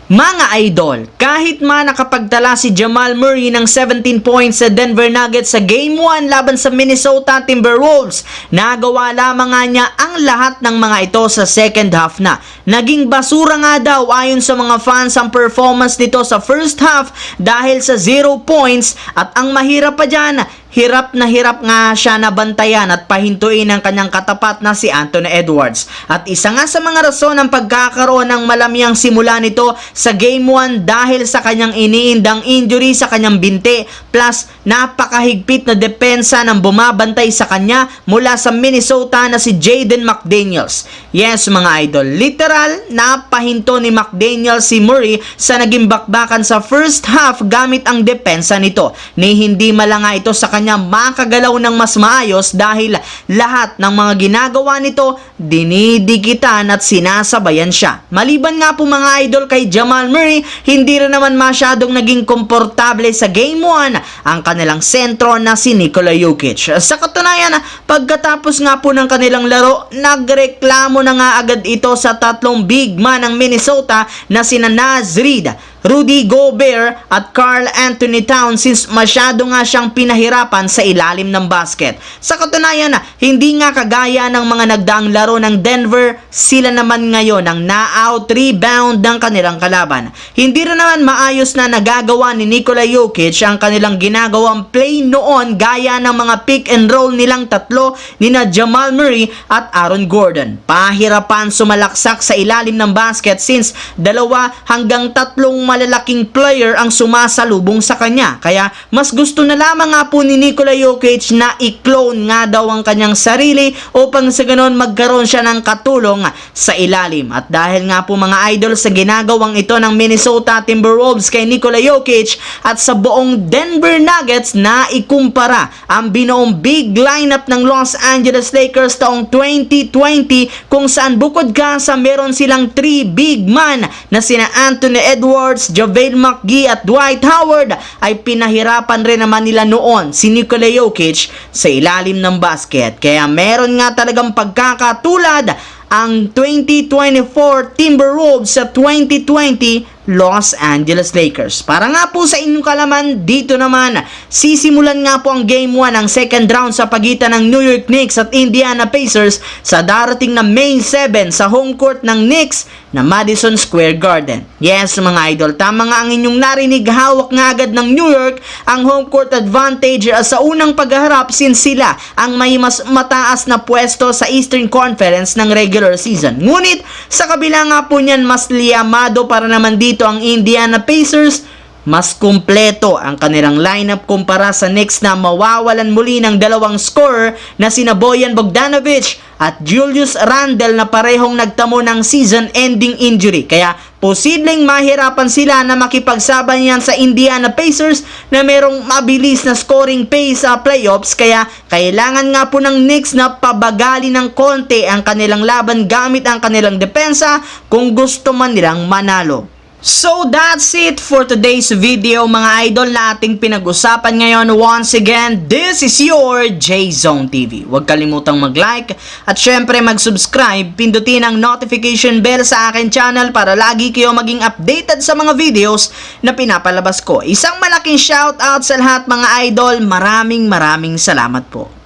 Mga idol, kahit man nakapagtala si Jamal Murray ng 17 points sa Denver Nuggets sa Game 1 laban sa Minnesota Timberwolves, nagawa lamang nga niya ang lahat ng mga ito sa second half na. Naging basura nga daw ayon sa mga fans ang performance nito sa first half dahil sa 0 points at ang mahirap pa dyan, hirap nga siya nabantayan at pahintuin ng kanyang katapat na si Anthony Edwards. At isa nga sa mga rason ng pagkakaroon ng malamyang simula nito sa Game 1 dahil sa kanyang iniindang injury sa kanyang binti plus napakahigpit na depensa ng bumabantay sa kanya mula sa Minnesota na si Jaden McDaniels. Yes mga idol, literal napahinto ni McDaniels si Murray sa naging bakbakan sa first half gamit ang depensa nito. Ni hindi malanga ito sa kanya makagalaw ng mas maayos dahil lahat ng mga ginagawa nito dinidikitan at sinasabayan siya. Maliban nga po mga idol kay Jamal Murray, hindi rin naman masyadong naging komportable sa Game 1 ang kanilang sentro na si Nikola Jokic. Sa katunayan, pagkatapos nga po ng kanilang laro, nagreklamo na nga agad ito sa tatlong big man ng Minnesota na sina Naz Reid, Rudy Gobert at Karl Anthony Towns since masyado nga siyang pinahirapan sa ilalim ng basket. Sa katunayan, hindi nga kagaya ng mga nagdaang laro ng Denver, sila naman ngayon ang na-out rebound ng kanilang kalaban. Hindi rin naman maayos na nagagawa ni Nikola Jokic ang kanilang ginagawang play noon gaya ng mga pick and roll nilang tatlo nina Jamal Murray at Aaron Gordon. Pahirapan sumalaksak sa ilalim ng basket since 2 hanggang 3 malalaking player ang sumasalubong sa kanya. Kaya mas gusto na lamang nga po ni Nikola Jokic na i-clone nga daw ang kanyang sarili upang sa ganon magkaroon siya ng katulong sa ilalim. At dahil nga po mga idol sa ginagawang ito ng Minnesota Timberwolves kay Nikola Jokic at sa buong Denver Nuggets na ikumpara ang binuong big lineup ng Los Angeles Lakers taong 2020 kung saan bukod ka sa meron silang 3 big man na sina Anthony Edwards, JaVale McGee at Dwight Howard ay pinahirapan rin naman nila noon si Nikola Jokic sa ilalim ng basket. Kaya meron nga talagang pagkakatulad ang 2024 Timberwolves sa 2020 Los Angeles Lakers. Para nga po sa inyong kalaman, dito naman sisimulan nga po ang Game 1 ng second round sa pagitan ng New York Knicks at Indiana Pacers sa darating na May 7 sa home court ng Knicks na Madison Square Garden. Yes mga idol, tama nga ang inyong narinig, hawak nga agad ng New York ang home court advantage sa unang pagharap since sila ang may mas mataas na pwesto sa Eastern Conference ng regular season. Ngunit sa kabila nga po niyan, mas liyamado para naman dito ang Indiana Pacers. Mas kumpleto ang kanilang lineup kumpara sa Knicks na mawawalan muli ng dalawang scorer na sina Bojan Bogdanovic at Julius Randle na parehong nagtamo ng season-ending injury. Kaya posibleng mahirapan sila na makipagsaban yan sa Indiana Pacers na merong mabilis na scoring pace sa playoffs. Kaya kailangan nga po ng Knicks na pabagali ng konti ang kanilang laban gamit ang kanilang depensa kung gusto man nilang manalo. So that's it for today's video mga idol na ating pinag-usapan ngayon. Once again, this is your J-Zone TV. Huwag kalimutang mag-like at syempre mag-subscribe. Pindutin ang notification bell sa akin channel para lagi kayo maging updated sa mga videos na pinapalabas ko. Isang malaking shoutout sa lahat mga idol. Maraming salamat po.